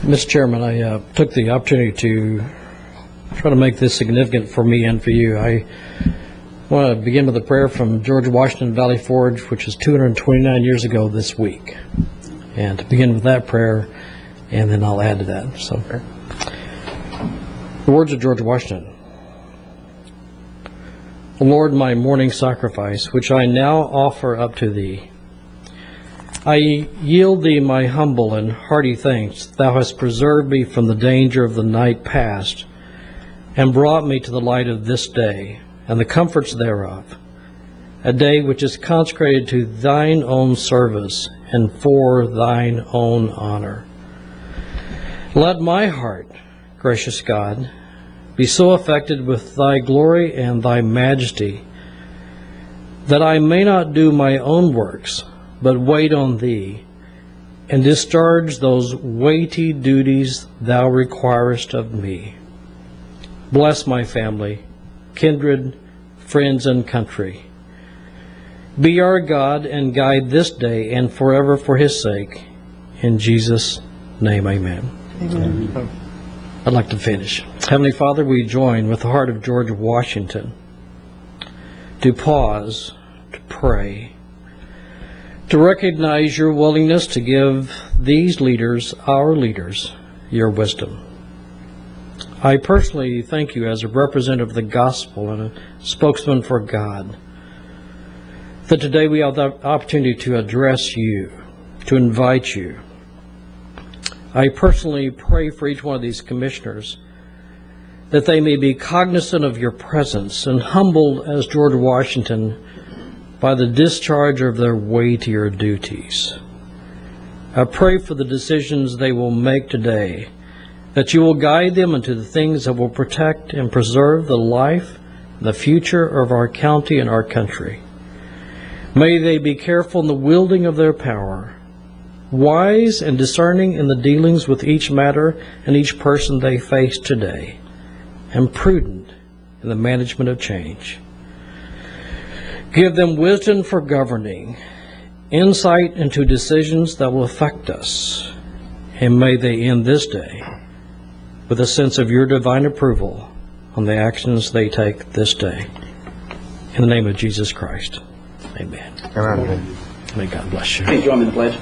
Mr. Chairman, I took the opportunity to try to make this significant for me and for you. I want to begin with a prayer from George Washington Valley Forge, which was 229 years ago this week. And to begin with that prayer, and then I'll add to that. So, the words of George Washington. O Lord, my morning sacrifice, which I now offer up to Thee, I yield Thee my humble and hearty thanks. Thou hast preserved me from the danger of the night past, and brought me to the light of this day, and the comforts thereof, a day which is consecrated to Thine own service, and for Thine own honor. Let my heart, gracious God, be so affected with Thy glory and Thy majesty, that I may not do my own works, but wait on Thee, and discharge those weighty duties Thou requirest of me. Bless my family, kindred, friends, and country. Be our God and guide this day and forever for His sake. In Jesus' name, amen. Amen. I'd like to finish. Heavenly Father, we join with the heart of George Washington to pause, to pray, to recognize Your willingness to give these leaders, our leaders, Your wisdom. I personally thank You as a representative of the gospel and a spokesman for God, that today we have the opportunity to address You, to invite You. I personally pray for each one of these commissioners, that they may be cognizant of Your presence and humbled as George Washington by the discharge of their weightier duties. I pray for the decisions they will make today, that You will guide them into the things that will protect and preserve the life and the future of our county and our country. May they be careful in the wielding of their power, wise and discerning in the dealings with each matter and each person they face today, and prudent in the management of change. Give them wisdom for governing, insight into decisions that will affect us, and may they end this day with a sense of Your divine approval on the actions they take this day. In the name of Jesus Christ, amen. Amen. May God bless you. Please join me in the pledge.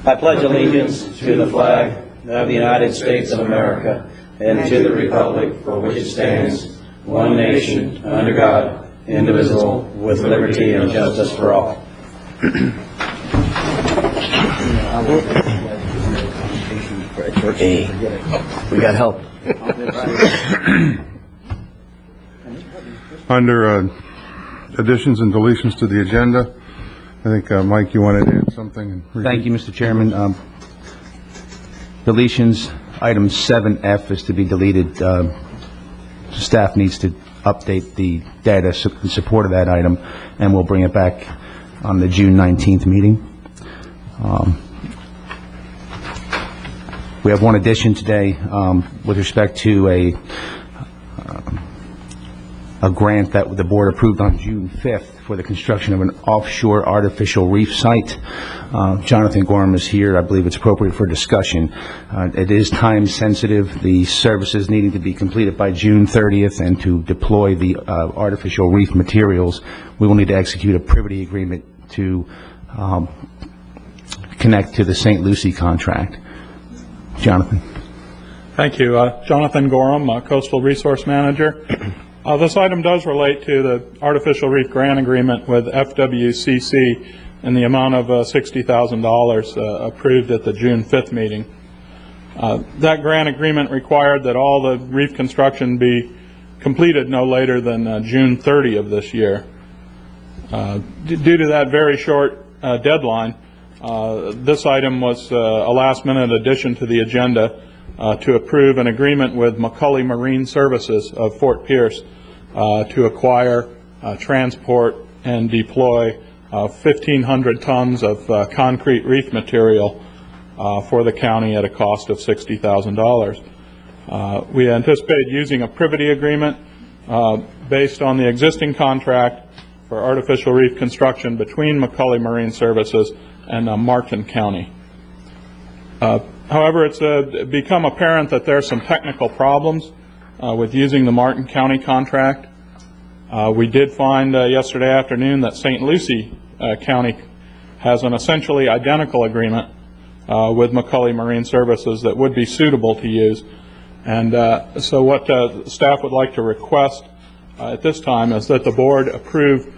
I pledge allegiance to the flag of the United States of America and to the republic for which it stands, one nation, under God, indivisible, with liberty and justice for all. Hey, we got help. Under additions and deletions to the agenda, I think, Mike, you wanted to add something? Thank you, Mr. Chairman. Deletions, item 7F is to be deleted. Staff needs to update the data in support of that item, and we'll bring it back on the June 19th meeting. We have one addition today with respect to a grant that the board approved on June 5th for the construction of an offshore artificial reef site. Jonathan Gorham is here. I believe it's appropriate for discussion. It is time sensitive. The services needing to be completed by June 30th, and to deploy the artificial reef materials, we will need to execute a privity agreement to connect to the St. Lucie contract. Jonathan. Thank you. Jonathan Gorham, Coastal Resource Manager. This item does relate to the artificial reef grant agreement with FWCC in the amount of $60,000 approved at the June 5th meeting. That grant agreement required that all the reef construction be completed no later than June 30 of this year. Due to that very short deadline, this item was a last-minute addition to the agenda to approve an agreement with McCully Marine Services of Fort Pierce to acquire, transport, and deploy 1,500 tons of concrete reef material for the county at a cost of $60,000. We anticipate using a privity agreement based on the existing contract for artificial reef construction between McCully Marine Services and Martin County. However, it's become apparent that there are some technical problems with using the Martin County contract. We did find yesterday afternoon that St. Lucie County has an essentially identical agreement with McCully Marine Services that would be suitable to use. And so what staff would like to request at this time is that the board approve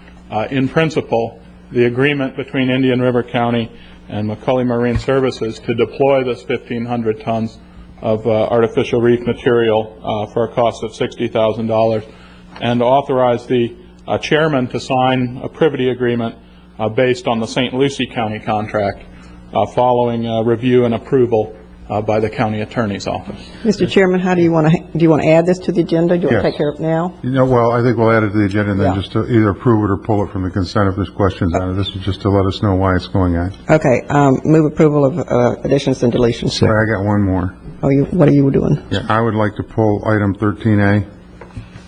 in principle the agreement between Indian River County and McCully Marine Services to deploy this 1,500 tons of artificial reef material for a cost of $60,000, and authorize the chairman to sign a privity agreement based on the St. Lucie County contract following review and approval by the county attorney's office. Mr. Chairman, how do you want to add this to the agenda? Do you want to take care of it now? Well, I think we'll add it to the agenda and then Yeah. just to either approve it or pull it from the consent if there's questions on it. This is just to let us know why it's going on. Okay, move approval of additions and deletions. Sorry, I got one more. Oh, what are you doing? Yeah, I would like to pull item 13A.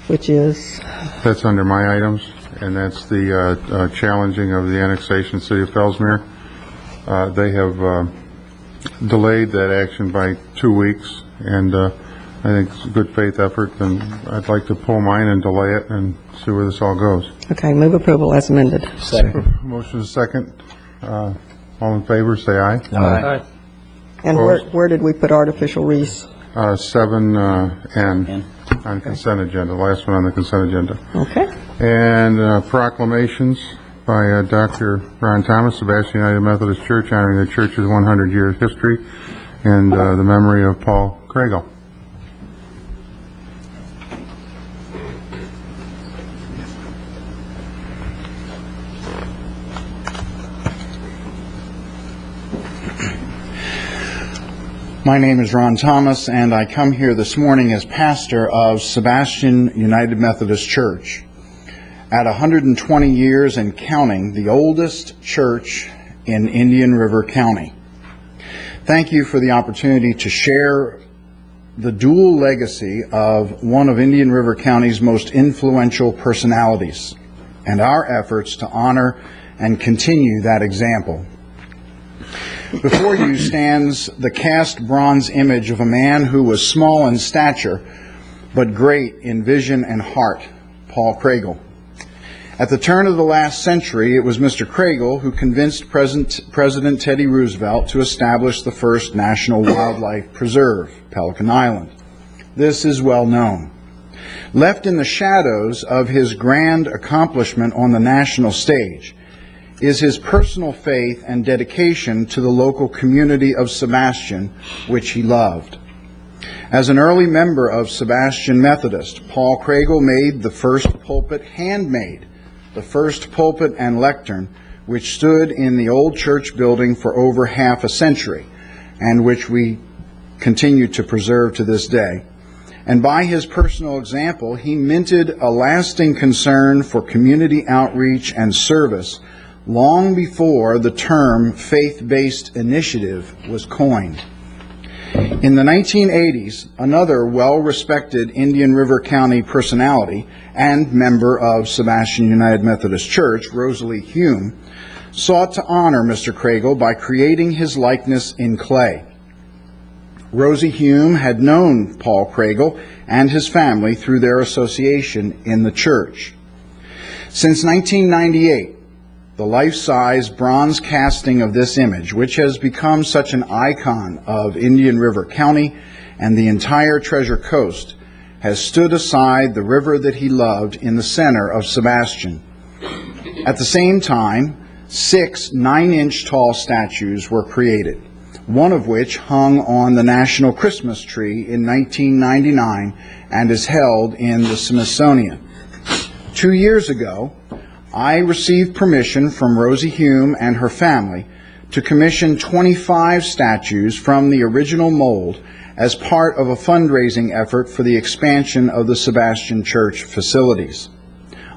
Which is, That's under my items, and that's the challenging of the annexation of the city of Fellsmere. They have delayed that action by 2 weeks, and I think it's a good faith effort, and I'd like to pull mine and delay it and see where this all goes. okay, move approval as amended. Motion is second. All in favor, say aye. Aye. And where did we put artificial reefs? 7N on consent agenda, last one on the consent agenda. Okay. And proclamations by Dr. Ron Thomas, Sebastian United Methodist Church, honoring the church's 100-year history, and the memory of Paul Craigle. My name is Ron Thomas, and I come here this morning as pastor of Sebastian United Methodist Church. At 120 years and counting, the oldest church in Indian River County. Thank you for the opportunity to share the dual legacy of one of Indian River County's most influential personalities, and our efforts to honor and continue that example. Before you stands the cast bronze image of a man who was small in stature, but great in vision and heart, Paul Craigle. At the turn of the last century, it was Mr. Craigle who convinced President Teddy Roosevelt to establish the first National Wildlife Preserve, Pelican Island. This is well known. Left in the shadows of his grand accomplishment on the national stage is his personal faith and dedication to the local community of Sebastian, which he loved. As an early member of Sebastian Methodist, Paul Craigle made the first pulpit handmade, the first pulpit and lectern, which stood in the old church building for over half a century, and which we continue to preserve to this day. And by his personal example, he minted a lasting concern for community outreach and service long before the term faith-based initiative was coined. In the 1980s, another well-respected Indian River County personality and member of Sebastian United Methodist Church, Rosalie Hume, sought to honor Mr. Craigle by creating his likeness in clay. Rosie Hume had known Paul Craigle and his family through their association in the church. Since 1998, the life-size bronze casting of this image, which has become such an icon of Indian River County and the entire Treasure Coast, has stood aside the river that he loved in the center of Sebastian. At the same time, 6 9-inch tall statues were created, one of which hung on the National Christmas Tree in 1999 and is held in the Smithsonian. 2 years ago, I received permission from Rosie Hume and her family to commission 25 statues from the original mold as part of a fundraising effort for the expansion of the Sebastian Church facilities.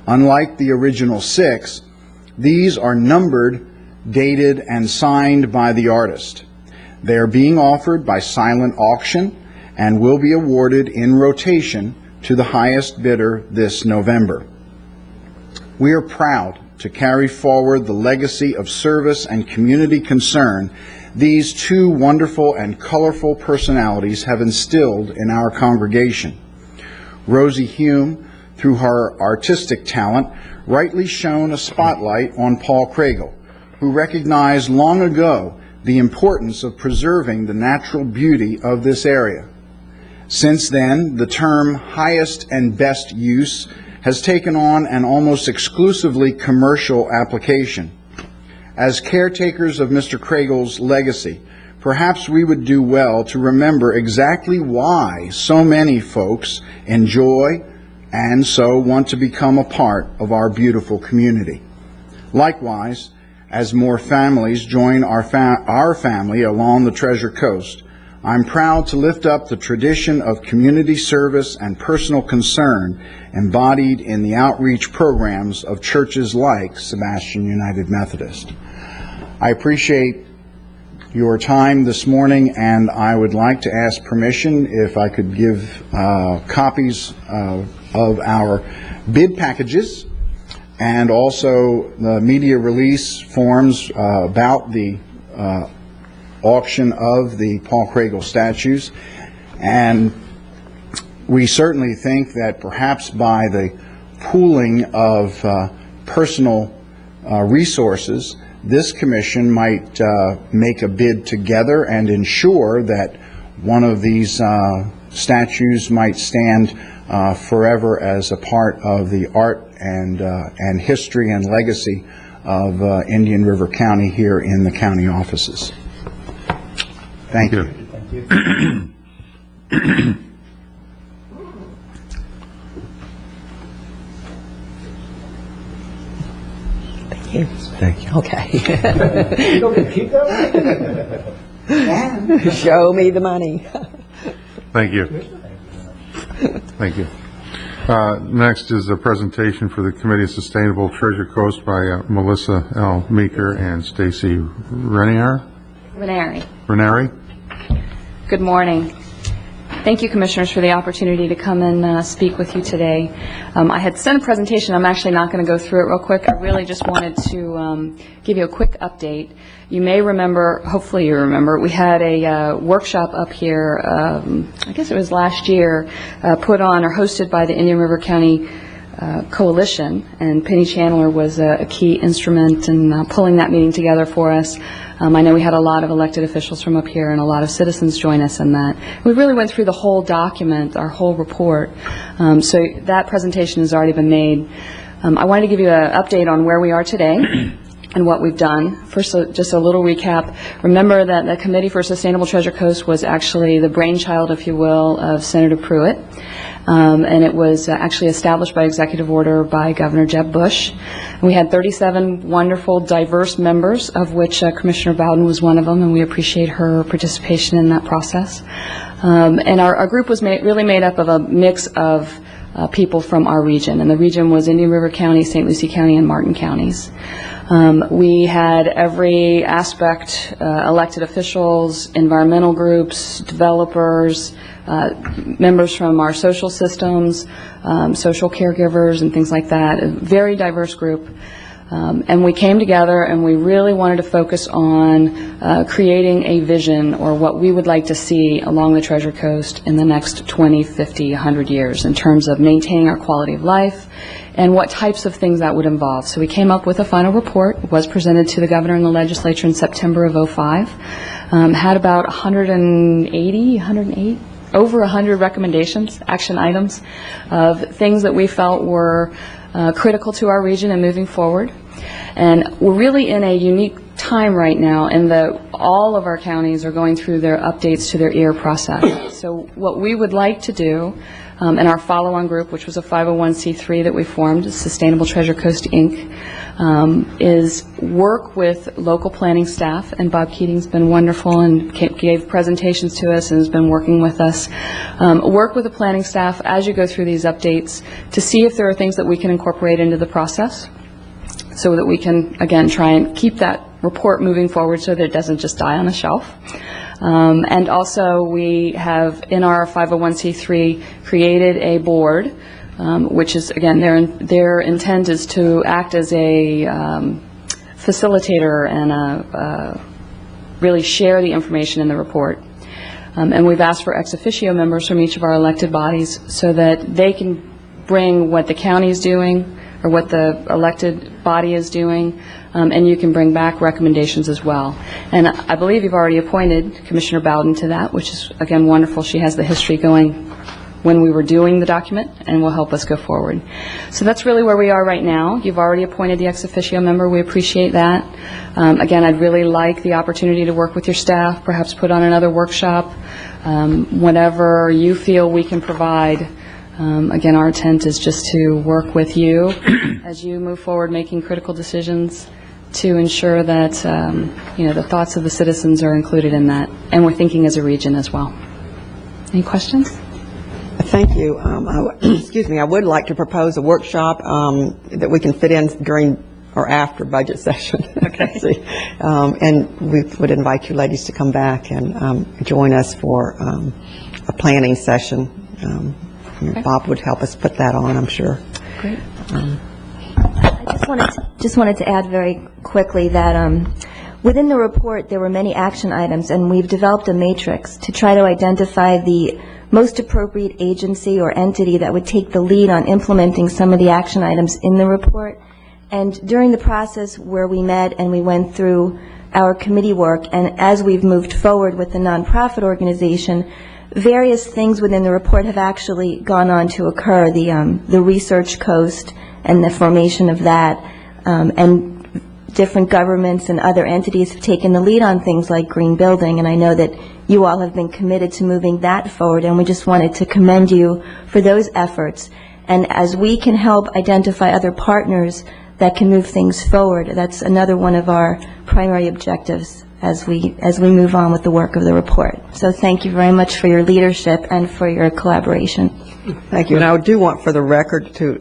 Unlike the original 6, these are numbered, dated, and signed by the artist. They are being offered by silent auction and will be awarded in rotation to the highest bidder this November. We are proud to carry forward the legacy of service and community concern these two wonderful and colorful personalities have instilled in our congregation. Rosie Hume, through her artistic talent, rightly shone a spotlight on Paul Craigle, who recognized long ago the importance of preserving the natural beauty of this area. Since then, the term highest and best use has taken on an almost exclusively commercial application. As caretakers of Mr. Craigle's legacy, perhaps we would do well to remember exactly why so many folks enjoy and so want to become a part of our beautiful community. Likewise, as more families join our family along the Treasure Coast, I'm proud to lift up the tradition of community service and personal concern embodied in the outreach programs of churches like Sebastian United Methodist. I appreciate your time this morning, and I would like to ask permission if I could give copies of our bid packages and also the media release forms about the auction of the Paul Craigle statues. And we certainly think that perhaps by the pooling of personal resources, this commission might make a bid together and ensure that one of these statues might stand forever as a part of the art and history and legacy of Indian River County here in the county offices. Thank you. Thank you. Thank you. Thank you. Okay. You don't get to keep that one? Show me the money. Thank you. Thank you. Next is a presentation for the Committee of Sustainable Treasure Coast by Melissa L. Meeker and Stacy Ranieri. Good morning. Thank you, Commissioners, for the opportunity to come and speak with you today. I had sent a presentation. I'm actually not going to go through it real quick. I really just wanted to give you a quick update. You may remember, hopefully you remember, we had a workshop up here, I guess it was last year, put on or hosted by the Indian River County Coalition, and Penny Chandler was a key instrument in pulling that meeting together for us. I know we had a lot of elected officials from up here and a lot of citizens join us in that. We really went through the whole document, our whole report. So that presentation has already been made. I wanted to give you an update on where we are today and what we've done. First, just a little recap. Remember that the Committee for Sustainable Treasure Coast was actually the brainchild, if you will, of Senator Pruitt. And it was actually established by executive order by Governor Jeb Bush. And we had 37 wonderful, diverse members, of which Commissioner Bowden was one of them, and we appreciate her participation in that process. And our group was really made up of a mix of people from our region, and the region was Indian River County, St. Lucie County, and Martin counties. We had every aspect, elected officials, environmental groups, developers, members from our social systems, social caregivers, and things like that. A very diverse group. And we came together and we really wanted to focus on creating a vision, or what we would like to see along the Treasure Coast in the next 20, 50, 100 years in terms of maintaining our quality of life and what types of things that would involve. So we came up with a final report. It was presented to the governor and the legislature in September of 2005. Had about 108, over 100 recommendations, action items of things that we felt were critical to our region and moving forward. And we're really in a unique time right now in that all of our counties are going through their updates to their EAR process. So what we would like to do in our follow-on group, which was a 501c3 that we formed, Sustainable Treasure Coast, Inc., is work with local planning staff, and Bob Keating's been wonderful and gave presentations to us and has been working with us. Work with the planning staff as you go through these updates to see if there are things that we can incorporate into the process so that we can, again, try and keep that report moving forward so that it doesn't just die on the shelf. And also we have, in our 501c3, created a board, which is, again, their intent is to act as a facilitator and really share the information in the report. And we've asked for ex officio members from each of our elected bodies so that they can bring what the county is doing or what the elected body is doing, and you can bring back recommendations as well. And I believe you've already appointed Commissioner Bowden to that, which is, again, wonderful. She has the history going when we were doing the document and will help us go forward. So that's really where we are right now. You've already appointed the ex officio member. We appreciate that. Again, I'd really like the opportunity to work with your staff, perhaps put on another workshop, whenever you feel we can provide. Again, our intent is just to work with you as you move forward making critical decisions to ensure that the thoughts of the citizens are included in that, and we're thinking as a region as well. Any questions? Thank you. Excuse me, I would like to propose a workshop that we can fit in during or after budget session. Okay. And we would invite you ladies to come back and join us for a planning session. Okay. Bob would help us put that on, I'm sure. Great. I just wanted to add very quickly that within the report there were many action items, and we've developed a matrix to try to identify the most appropriate agency or entity that would take the lead on implementing some of the action items in the report. And during the process where we met and we went through our committee work, and as we've moved forward with the nonprofit organization, various things within the report have actually gone on to occur. The research coast and the formation of that, and different governments and other entities have taken the lead on things like green building, and I know that you all have been committed to moving that forward, and we just wanted to commend you for those efforts. And as we can help identify other partners that can move things forward, that's another one of our primary objectives as we move on with the work of the report. So thank you very much for your leadership and for your collaboration. Thank you. And I do want for the record to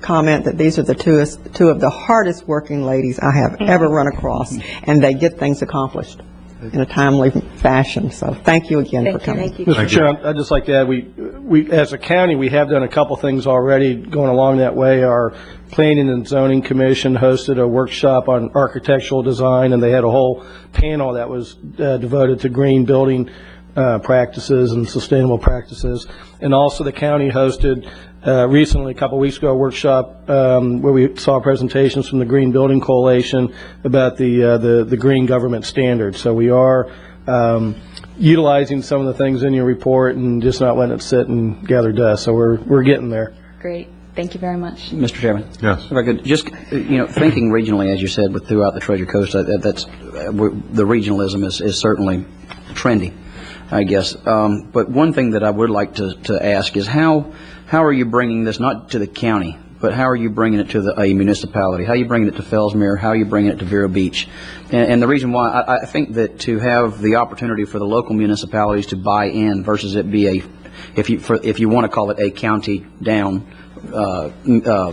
comment that these are the two of the hardest working ladies I have ever run across, and they get things accomplished in a timely fashion. So thank you again for coming. Thank you. Mr. Chair, I'd just like to add, we as a county, we have done a couple things already going along that way. Our Planning and Zoning Commission hosted a workshop on architectural design, and they had a whole panel that was devoted to green building practices and sustainable practices. And also the county hosted recently, a couple of weeks ago, a workshop where we saw presentations from the Green Building Coalition about the green government standards. So we are utilizing some of the things in your report and just not letting it sit and gather dust. So we're getting there. Great. Thank you very much. Mr. Chairman. Yes. If I could just, thinking regionally, as you said, throughout the Treasure Coast, that's the regionalism is certainly trendy, I guess. But one thing that I would like to ask is how are you bringing this not to the county, but how are you bringing it to a municipality? How are you bringing it to Fellsmere? How are you bringing it to Vero Beach? And the reason why I think that to have the opportunity for the local municipalities to buy in versus it be if you want to call it a county down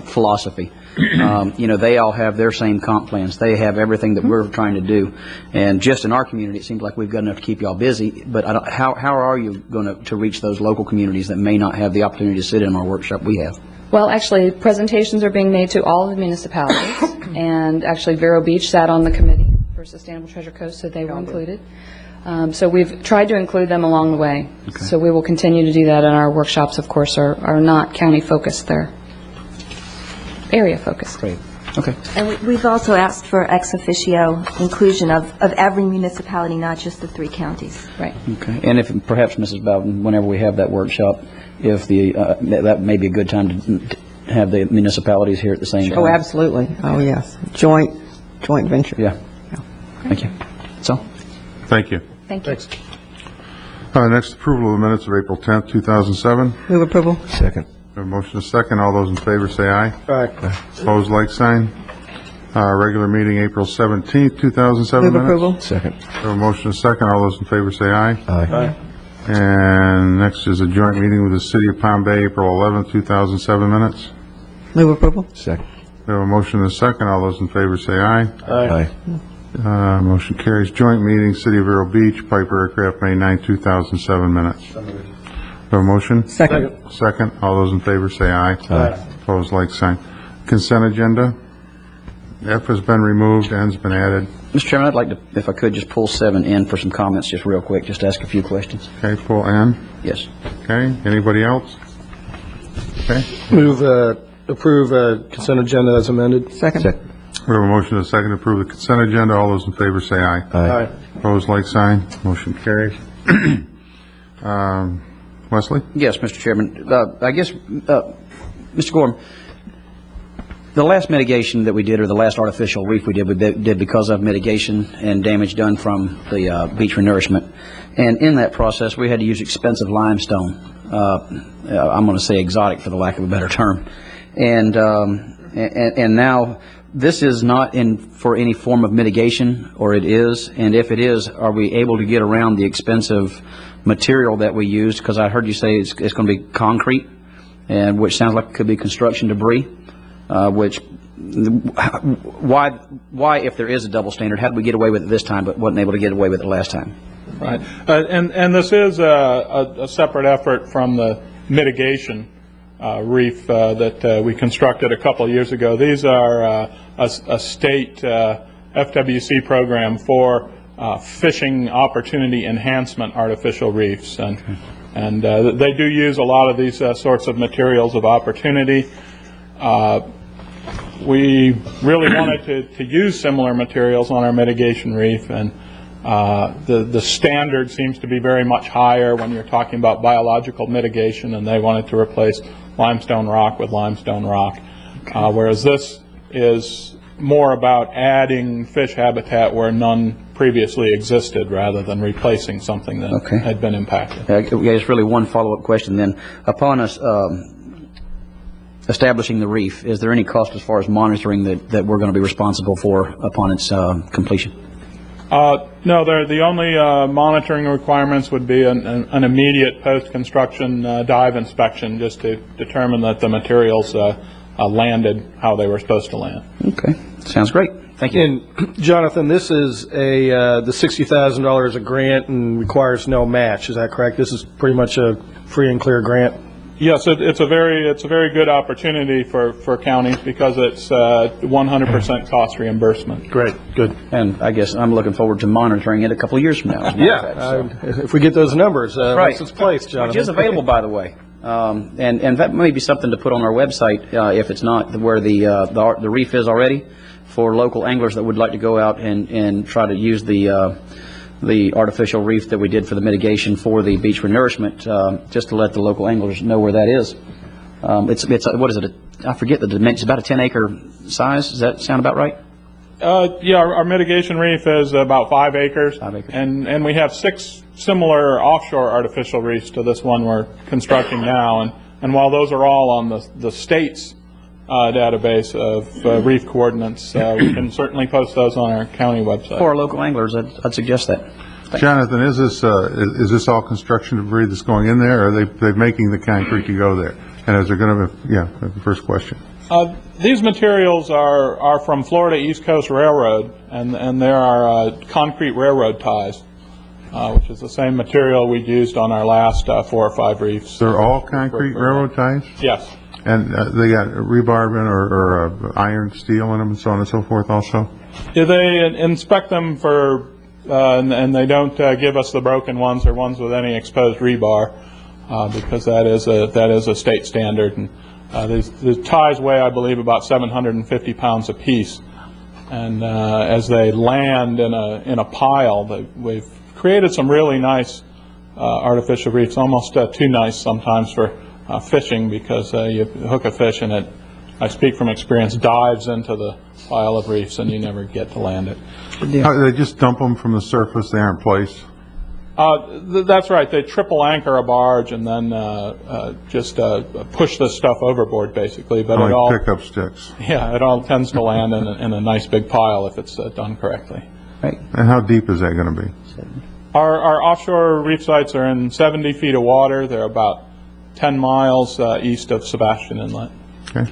philosophy. They all have their same comp plans. They have everything that we're trying to do. And just in our community, it seems like we've got enough to keep y'all busy. But how are you going to reach those local communities that may not have the opportunity to sit in our workshop we have? Well, actually, presentations are being made to all of the municipalities, and actually Vero Beach sat on the committee for Sustainable Treasure Coast, so they were included. So we've tried to include them along the way. Okay. So we will continue to do that, and our workshops, of course, are not county-focused. They're area-focused. Great. Okay. And we've also asked for ex officio inclusion of every municipality, not just the 3 counties. Right. Okay. And if perhaps, Mrs. Bowden, whenever we have that workshop, if that may be a good time to have the municipalities here at the same time. Oh, absolutely. Oh, yes. Joint venture. Yeah. Thank you. So. Thank you. Thank you. Thanks. Next, approval of the minutes of April 10th, 2007. Move approval. Second. A motion is second. All those in favor say aye. Aye. Opposed, like sign. Regular meeting, April 17th, 2007 Move minutes. approval. Second. A motion is second. All those in favor say aye. Aye. And next is a joint meeting with the City of Palm Bay, April 11th, 2007 minutes. Move approval. Second. We have a motion and a second. All those in favor say aye. Aye. Motion carries. Joint meeting, City of Vero Beach, Piper Aircraft, May 9, 2007 minutes. We have a motion? Second. Second. All those in favor say aye. Aye. Opposed, like sign. Consent agenda. F has been removed, N's been added. Mr. Chairman, I'd like to, if I could, just pull 7N for some comments, just real quick, just ask a few questions. Okay, pull N. Yes. Okay, anybody else? Okay, Move, approve consent agenda as amended. Second. we have a motion and a second to approve the consent agenda. All those in favor say aye. Aye. Opposed, like sign. Motion carries. Wesley? Yes, Mr. Chairman. I guess, Mr. Gorham, the last mitigation that we did, or the last artificial reef we did because of mitigation and damage done from the beach renourishment. And in that process, we had to use expensive limestone. I'm going to say exotic for the lack of a better term. And now this is not in for any form of mitigation, or it is. And if it is, are we able to get around the expensive material that we used? Because I heard you say it's going to be concrete, and which sounds like it could be construction debris. Why, if there is a double standard, how did we get away with it this time but wasn't able to get away with it last time? Right. And this is a separate effort from the mitigation reef that we constructed a couple of years ago. These are a state FWC program for fishing opportunity enhancement artificial reefs. And they do use a lot of these sorts of materials of opportunity. We really wanted to use similar materials on our mitigation reef, and the standard seems to be very much higher when you're talking about biological mitigation, and they wanted to replace limestone rock with limestone rock, whereas this is more about adding fish habitat where none previously existed rather than replacing something that had been impacted. It's really one follow-up question then. Upon us establishing the reef, is there any cost as far as monitoring that we're going to be responsible for upon its completion? No, the only monitoring requirements would be an immediate post-construction dive inspection, just to determine that the materials landed how they were supposed to land. Okay, sounds great. Thank you. And Jonathan, this is the $60,000 a grant and requires no match. Is that correct? This is pretty much a free and clear grant. Yes, it's a very good opportunity for counties because it's 100% cost reimbursement. Great, good. And I guess I'm looking forward to monitoring it a couple of years from now. If we get those numbers, right. That's its place, Jonathan. Which is available, by the way. And that may be something to put on our website if it's not where the reef is already, for local anglers that would like to go out and try to use the artificial reef that we did for the mitigation for the beach renourishment, just to let the local anglers know where that is. It's what is it? I forget the dimensions. About a 10-acre size. Does that sound about right? Yeah, our mitigation reef is about 5 acres. 5 acres. And we have 6 similar offshore artificial reefs to this one we're constructing now. And while those are all on the state's database of reef coordinates, we can certainly post those on our county website. For our local anglers, I'd suggest that. Thanks. Jonathan, is this all construction debris that's going in there, or are they making the concrete to go there? And is there going to be, the first question. These materials are from Florida East Coast Railroad, and there are concrete railroad ties, which is the same material we used on our last 4 or 5 reefs. They're all concrete railroad ties? Yes. And they got rebar in or iron, steel in them, and so on and so forth also? Yeah, they inspect them for, and they don't give us the broken ones or ones with any exposed rebar, because that is a state standard. And the ties weigh, I believe, about 750 pounds apiece. And as they land in a pile, we've created some really nice artificial reefs, almost too nice sometimes for fishing, because you hook a fish and it, I speak from experience, dives into the pile of reefs and you never get to land it. They just dump them from the surface, they aren't placed? That's right. They triple anchor a barge and then just push this stuff overboard, basically. But like it all pickup sticks. Yeah, it all tends to land in a nice big pile if it's done correctly. Right. And how deep is that going to be? Our offshore reef sites are in 70 feet of water. They're about 10 miles east of Sebastian Inlet. Okay.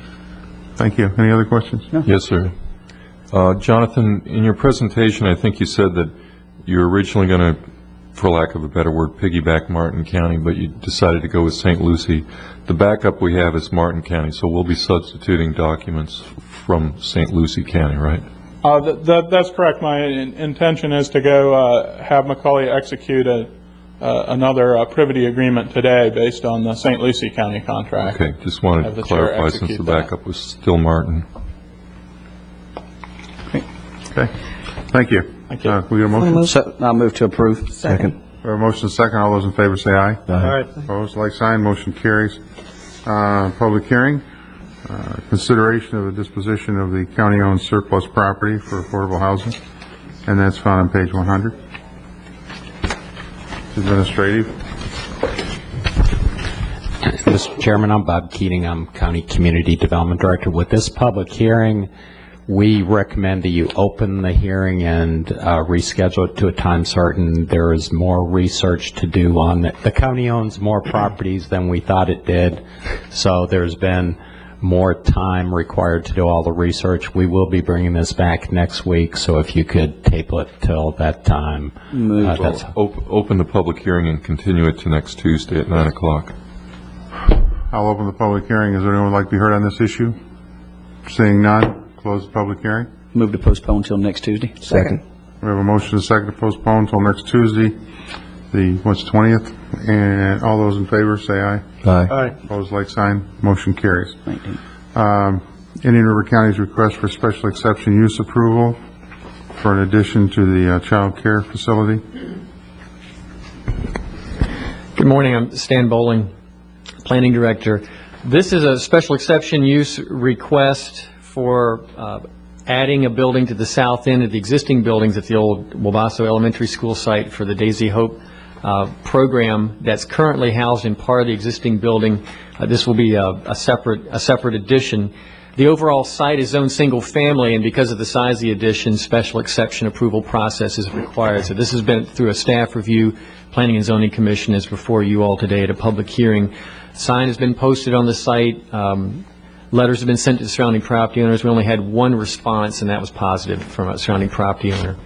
Thank you. Any other questions? No. Yes, sir. Jonathan, in your presentation, I think you said that you were originally going to, for lack of a better word, piggyback Martin County, but you decided to go with St. Lucie. The backup we have is Martin County, so we'll be substituting documents from St. Lucie County, right? That's correct. My intention is to go have Macaulay execute another privity agreement today based on the St. Lucie County contract. Okay, just wanted Have to the chair clarify since execute the that. backup was still Martin. Okay, thank you. Thank you. We get a motion? So, I'll move to approve. Second. We have a motion second. All those in favor say aye. Aye. Opposed, like sign, motion carries. Public hearing, consideration of the disposition of the county-owned surplus property for affordable housing, and that's found on page 100. Administrative. Mr. Chairman, I'm Bob Keating. I'm County Community Development Director. With this public hearing, we recommend that you open the hearing and reschedule it to a time certain. There is more research to do on it. The county owns more properties than we thought it did, so there's been more time required to do all the research. We will be bringing this back next week, so if you could table it till that time. Open the public hearing and continue it to next Tuesday at 9 o'clock. I'll open the public hearing. Is there anyone who would like to be heard on this issue? Seeing none, close the public hearing. Move to postpone till next Tuesday. Second. We have a motion and a second to postpone until next Tuesday, the 20th? And all those in favor say aye. Aye. Opposed, like sign. Motion carries. 19. Indian River County's request for special exception use approval for an addition to the child care facility. Good morning, I'm Stan Bowling, Planning Director. This is a special exception use request for adding a building to the south end of the existing buildings at the old Wabasso Elementary School site for the Daisy Hope program that's currently housed in part of the existing building. This will be a separate addition. The overall site is zoned single family, and because of the size of the addition, special exception approval process is required. So this has been through a staff review. Planning and Zoning Commission is before you all today at a public hearing. Sign has been posted on the site. Letters have been sent to the surrounding property owners. We only had one response, and that was positive from a surrounding property owner.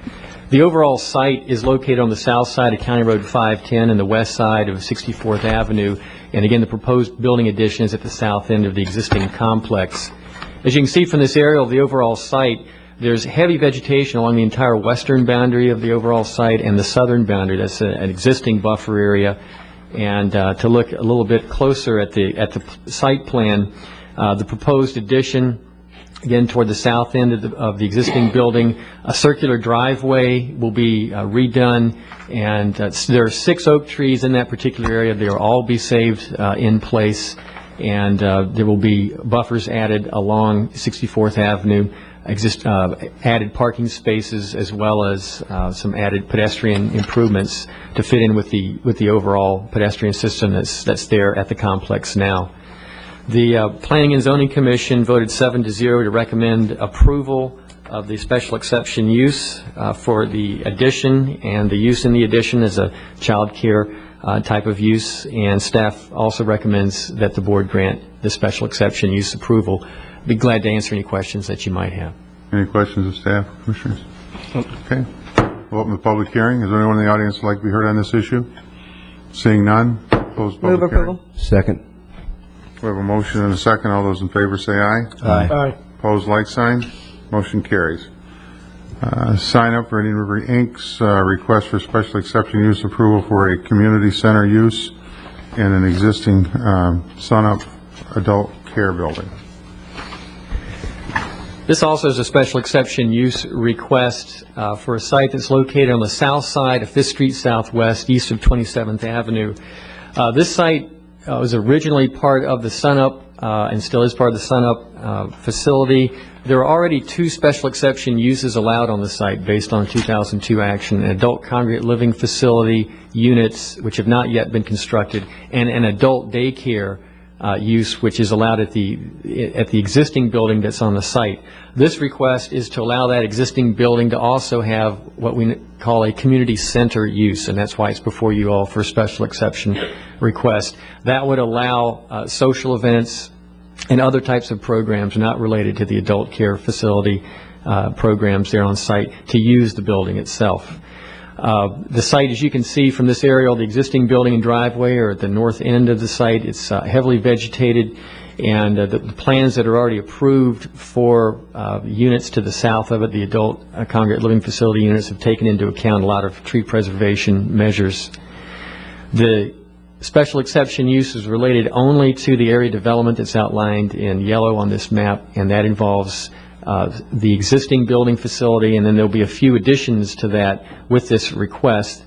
The overall site is located on the south side of County Road 510 and the west side of 64th Avenue. And again, the proposed building addition is at the south end of the existing complex. As you can see from this aerial of the overall site, there's heavy vegetation along the entire western boundary of the overall site and the southern boundary. That's an existing buffer area. And to look a little bit closer at the site plan, the proposed addition, again toward the south end of the existing building, a circular driveway will be redone, and there are 6 oak trees in that particular area. They will all be saved in place, and there will be buffers added along 64th Avenue, added parking spaces, as well as some added pedestrian improvements to fit in with the overall pedestrian system that's there at the complex now. The Planning and Zoning Commission voted 7-0 to recommend approval of the special exception use for the addition, and the use in the addition is a child care type of use, and staff also recommends that the board grant the special exception use approval. Be glad to answer any questions that you might have. Any questions of staff, commissioners? Okay. We'll open the public hearing. Is there anyone in the audience who would like to be heard on this issue? Seeing none, close the public Move hearing. approval. Second. We have a motion and a second. All those in favor say aye. Aye. Opposed, like sign. Motion carries. Sign up for Indian River Inc.'s request for special exception use approval for a community center use in an existing Sun-Up adult care building. This also is a special exception use request for a site that's located on the south side of 5th Street Southwest, east of 27th Avenue. This site was originally part of the Sun-Up and still is part of the Sun-Up facility. There are already 2 special exception uses allowed on the site based on 2002 action: an adult congregate living facility units, which have not yet been constructed, and an adult daycare use, which is allowed at the existing building that's on the site. This request is to allow that existing building to also have what we call a community center use, and that's why it's before you all for a special exception request. That would allow social events and other types of programs not related to the adult care facility programs there on site to use the building itself. The site, as you can see from this aerial, the existing building and driveway are at the north end of the site. It's heavily vegetated, And the plans that are already approved for units to the south of it, the adult congregate living facility units, have taken into account a lot of tree preservation measures. The special exception use is related only to the area development that's outlined in yellow on this map, and that involves the existing building facility, and then there'll be a few additions to that with this request.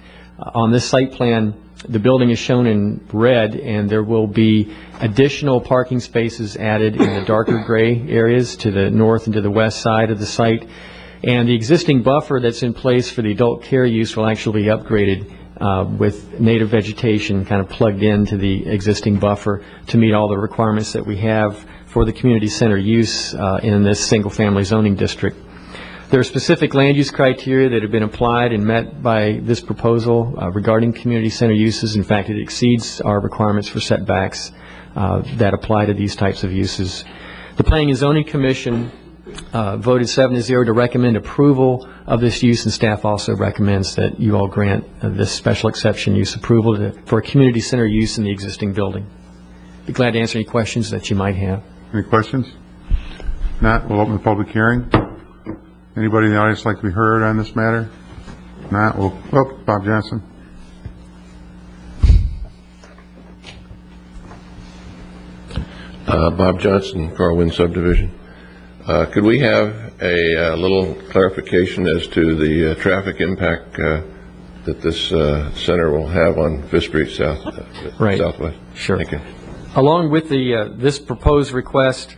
On this site plan, the building is shown in red, and there will be additional parking spaces added in the darker gray areas to the north and to the west side of the site. And the existing buffer that's in place for the adult care use will actually be upgraded with native vegetation kind of plugged into the existing buffer to meet all the requirements that we have for the community center use in this single-family zoning district. There are specific land use criteria that have been applied and met by this proposal regarding community center uses. In fact, it exceeds our requirements for setbacks that apply to these types of uses. The Planning and Zoning Commission voted 7-0 to recommend approval of this use, and staff also recommends that you all grant this special exception use approval for a community center use in the existing building. Be glad to answer any questions that you might have. Any questions? Not, we'll open the public hearing. Anybody in the audience like to be heard on this matter? Not, we'll, Bob Johnson. Bob Johnson, Carlwyn Subdivision. Could we have a little clarification as to the traffic impact that this center will have on Fifth Street Southwest? Sure. Thank you. Along with the this proposed request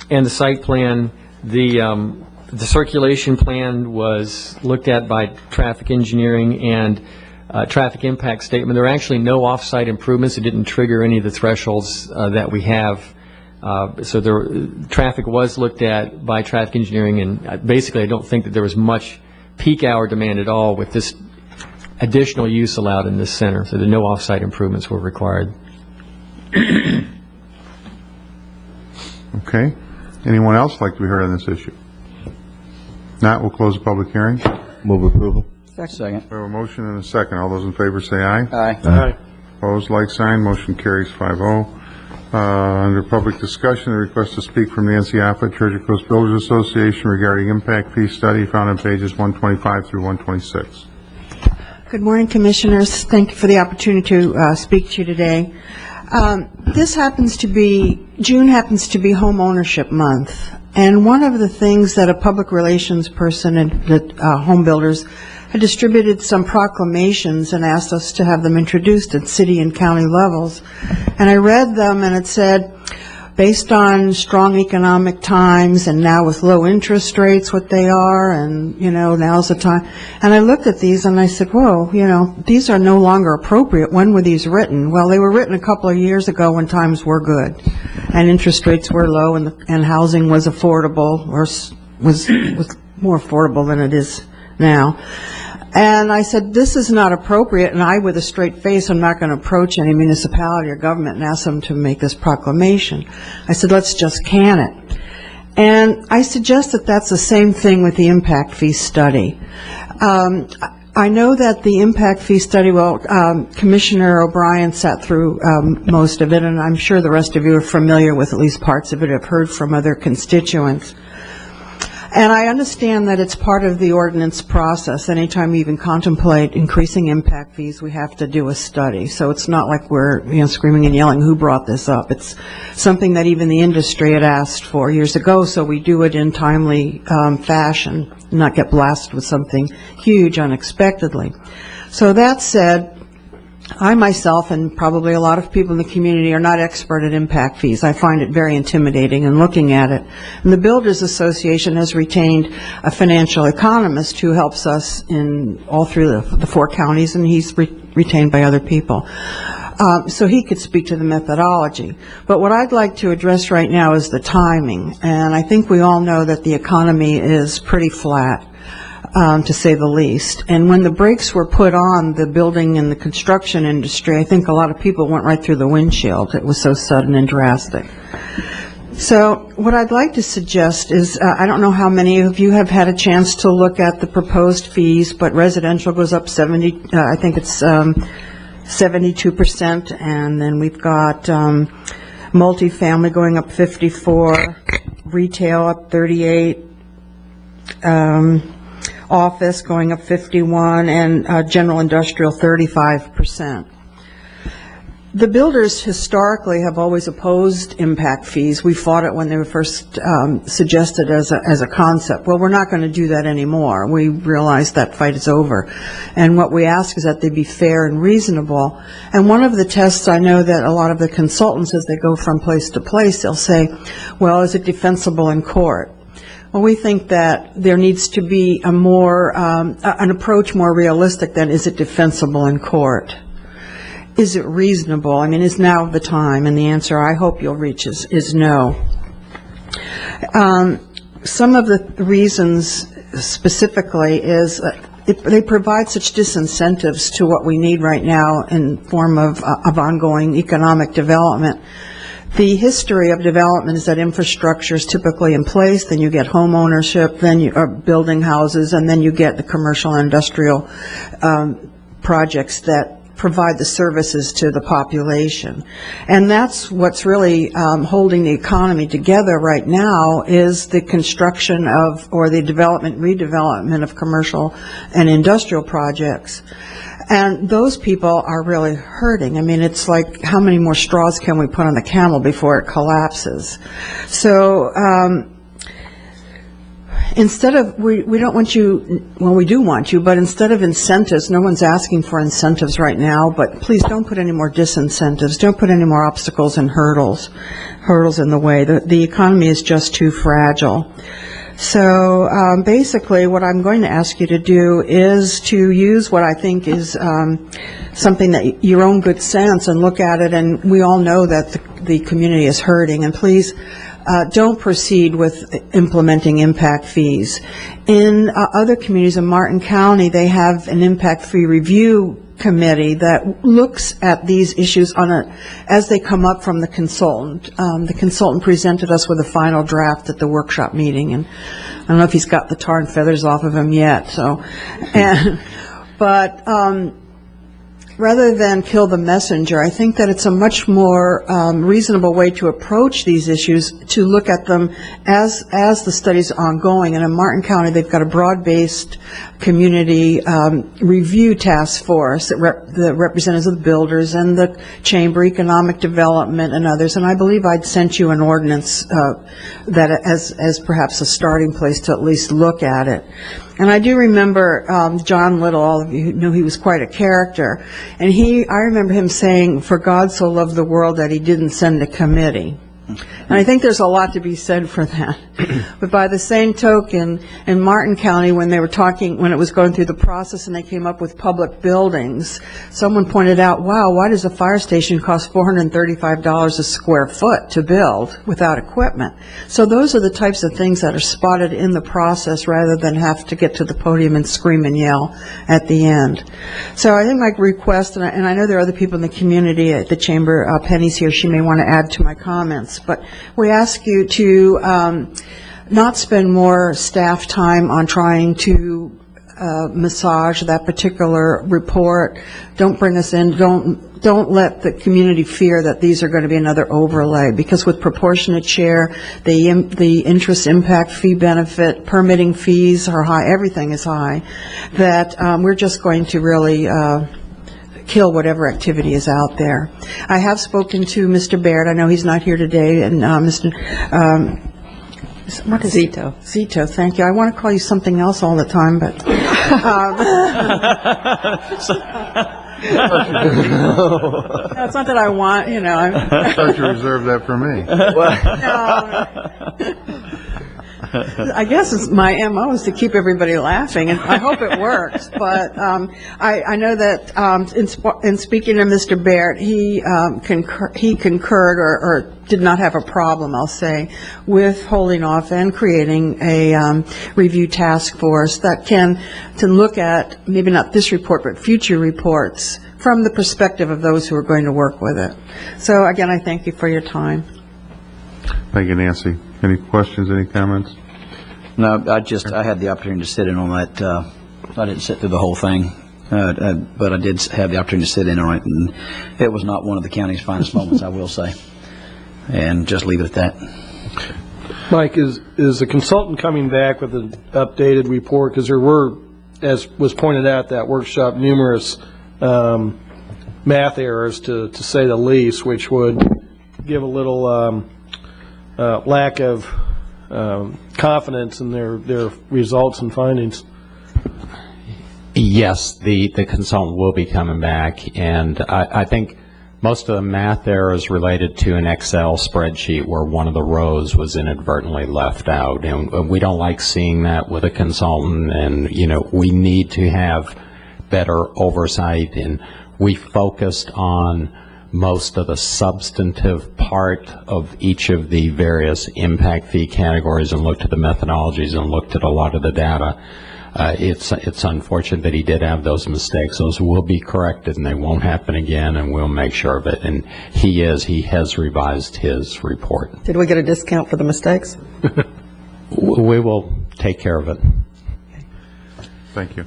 and the site plan, the circulation plan was looked at by traffic engineering and traffic impact statement. There are actually no off-site improvements. It didn't trigger any of the thresholds that we have. So traffic was looked at by traffic engineering, and basically I don't think that there was much peak hour demand at all with this additional use allowed in this center. So no off-site improvements were required. Okay. Anyone else like to be heard on this issue? Not, we'll close the public hearing. Move approval. Second. We have a motion and a second. All those in favor say aye. Aye. Aye. Opposed, like sign. Motion carries 5-0. Under public discussion, the request to speak from Nancy Offutt, Treasure Coast Builders Association regarding impact fee study found on pages 125 through 126. Good morning, Commissioners. Thank you for the opportunity to speak to you today. June happens to be Home Ownership Month, and one of the things that a public relations person at Home Builders had distributed some proclamations and asked us to have them introduced at city and county levels. And I read them, and it said, based on strong economic times and now with low interest rates what they are, and now's the time. And I looked at these and I said, whoa, these are no longer appropriate. When were these written? Well, they were written a couple of years ago when times were good and interest rates were low and housing was affordable, or was more affordable than it is now. And I said, this is not appropriate, and I, with a straight face, I'm not going to approach any municipality or government and ask them to make this proclamation. I said, let's just can it. And I suggest that that's the same thing with the impact fee study. I know that the impact fee study, Commissioner O'Brien sat through most of it, and I'm sure the rest of you are familiar with at least parts of it, have heard from other constituents. And I understand that it's part of the ordinance process. Anytime we even contemplate increasing impact fees, we have to do a study. So it's not like we're screaming and yelling, who brought this up? It's something that even the industry had asked for years ago, so we do it in timely fashion, not get blasted with something huge unexpectedly. So that said, I myself and probably a lot of people in the community are not expert at impact fees. I find it very intimidating in looking at it. And the Builders Association has retained a financial economist who helps us in all through the 4 counties, and he's retained by other people. So he could speak to the methodology. But what I'd like to address right now is the timing. And I think we all know that the economy is pretty flat, to say the least. And when the brakes were put on the building and the construction industry, I think a lot of people went right through the windshield. It was so sudden and drastic. So what I'd like to suggest is, I don't know how many of you have had a chance to look at the proposed fees, but residential goes up 72%, and then we've got multifamily going up 54, retail up 38, office going up 51, and general industrial 35%. The builders historically have always opposed impact fees. We fought it when they were first suggested as a concept. Well, we're not going to do that anymore. We realize that fight is over. And what we ask is that they be fair and reasonable. And one of the tests I know that a lot of the consultants, as they go from place to place, they'll say, well, is it defensible in court? Well, we think that there needs to be a more, an approach more realistic than is it defensible in court? Is it reasonable? I mean, is now the time? And the answer I hope you'll reach is no. Some of the reasons specifically is they provide such disincentives to what we need right now in form of ongoing economic development. The history of development is that infrastructure is typically in place, then you get home ownership, then you are building houses, and then you get the commercial and industrial projects that provide the services to the population. And that's what's really holding the economy together right now is the construction of, or the development, redevelopment of commercial and industrial projects. And those people are really hurting. I mean, it's like, how many more straws can we put on the camel before it collapses? So, instead of, we don't want you, well, we do want you, but instead of incentives, no one's asking for incentives right now, but please don't put any more disincentives. Don't put any more obstacles and hurdles in the way. The economy is just too fragile. So basically what I'm going to ask you to do is to use what I think is something that your own good sense and look at it, and we all know that the community is hurting, and please don't proceed with implementing impact fees. In other communities in Martin County, they have an impact fee review committee that looks at these issues as they come up from the consultant. The consultant presented us with a final draft at the workshop meeting, and I don't know if he's got the tar and feathers off of him yet. So, but rather than kill the messenger, I think that it's a much more reasonable way to approach these issues, to look at them as the study's ongoing. And in Martin County, they've got a broad-based community review task force that the representatives of the builders and the Chamber, Economic Development, and others. And I believe I'd sent you an ordinance that as perhaps a starting place to at least look at it. And I do remember John Little, all of you knew he was quite a character, and I remember him saying, "For God so loved the world that he didn't send a committee." And I think there's a lot to be said for that. But by the same token, in Martin County, when they were talking, when it was going through the process and they came up with public buildings, someone pointed out, wow, why does a fire station cost $435 a square foot to build without equipment? So those are the types of things that are spotted in the process rather than have to get to the podium and scream and yell at the end. So I think my request, and I know there are other people in the community at the Chamber, Penny's here, she may want to add to my comments, but we ask you to not spend more staff time on trying to massage that particular report. Don't bring us in, don't let the community fear that these are going to be another overlay, because with proportionate share, the interest impact fee benefit, permitting fees are high, everything is high, that we're just going to really kill whatever activity is out there. I have spoken to Mr. Baird. I know he's not here today, and Mr. What is Zito. Zito, thank you. I want to call you something else all the time, but no, it's not that I want, you know. I thought you reserved that for me. No. I guess it's my MO is to keep everybody laughing, and I hope it works. But I know that in speaking to Mr. Baird, he concurred or did not have a problem, I'll say, with holding off and creating a review task force that can look at maybe not this report but future reports from the perspective of those who are going to work with it. So again, I thank you for your time. Thank you, Nancy. Any questions, any comments? No, I had the opportunity to sit in on that. I didn't sit through the whole thing, but I did have the opportunity to sit in on it, and it was not one of the county's finest moments, I will say. and just leave it at that. Mike, is the consultant coming back with an updated report? Because there were, as was pointed out at that workshop, numerous math errors, to say the least, which would give a little lack of confidence in their results and findings. Yes, the consultant will be coming back, and I think most of the math errors related to an Excel spreadsheet where one of the rows was inadvertently left out, and we don't like seeing that with a consultant, and we need to have better oversight, and we focused on most of the substantive part of each of the various impact fee categories and looked at the methodologies and looked at a lot of the data. It's unfortunate that he did have those mistakes. Those will be corrected and they won't happen again, and we'll make sure of it. And he has revised his report. Did we get a discount for the mistakes? We will take care of it. Thank you.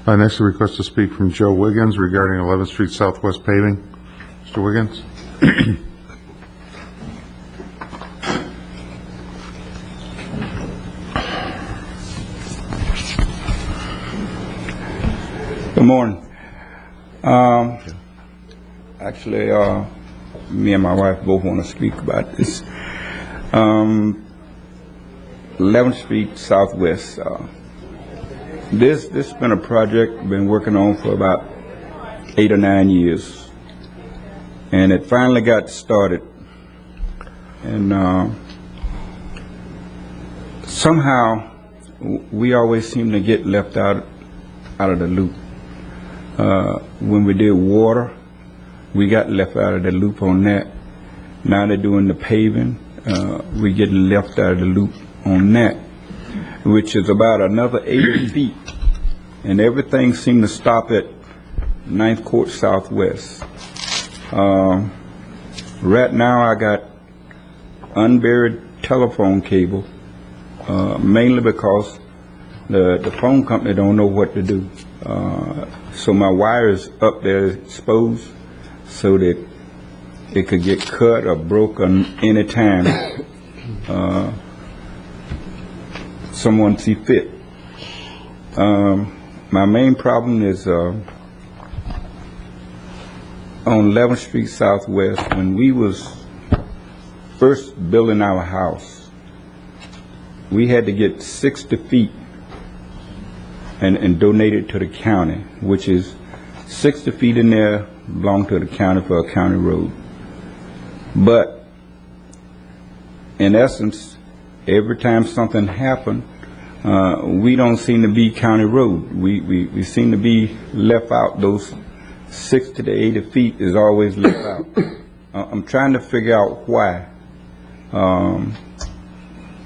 Next, a request to speak from Joe Wiggins regarding 11th Street Southwest paving. Mr. Wiggins? Good morning. Actually, me and my wife both want to speak about this. 11th Street Southwest. This has been a project I've been working on for about 8 or 9 years, and it finally got started. And somehow we always seem to get left out of the loop. When we did water, we got left out of the loop on that. Now they're doing the paving, we getting left out of the loop on that, which is about another 80 feet. And everything seemed to stop at 9th Court Southwest. Right now I got unburied telephone cable, mainly because the phone company don't know what to do. So my wire is up there exposed so that it could get cut or broken any time someone see fit. My main problem is on 11th Street Southwest. When we was first building our house, we had to get 60 feet and donate it to the county, which is 60 feet in there belong to the county for a county road. But in essence, every time something happened, we don't seem to be county road. We seem to be left out. Those 60 to 80 feet is always left out. I'm trying to figure out why.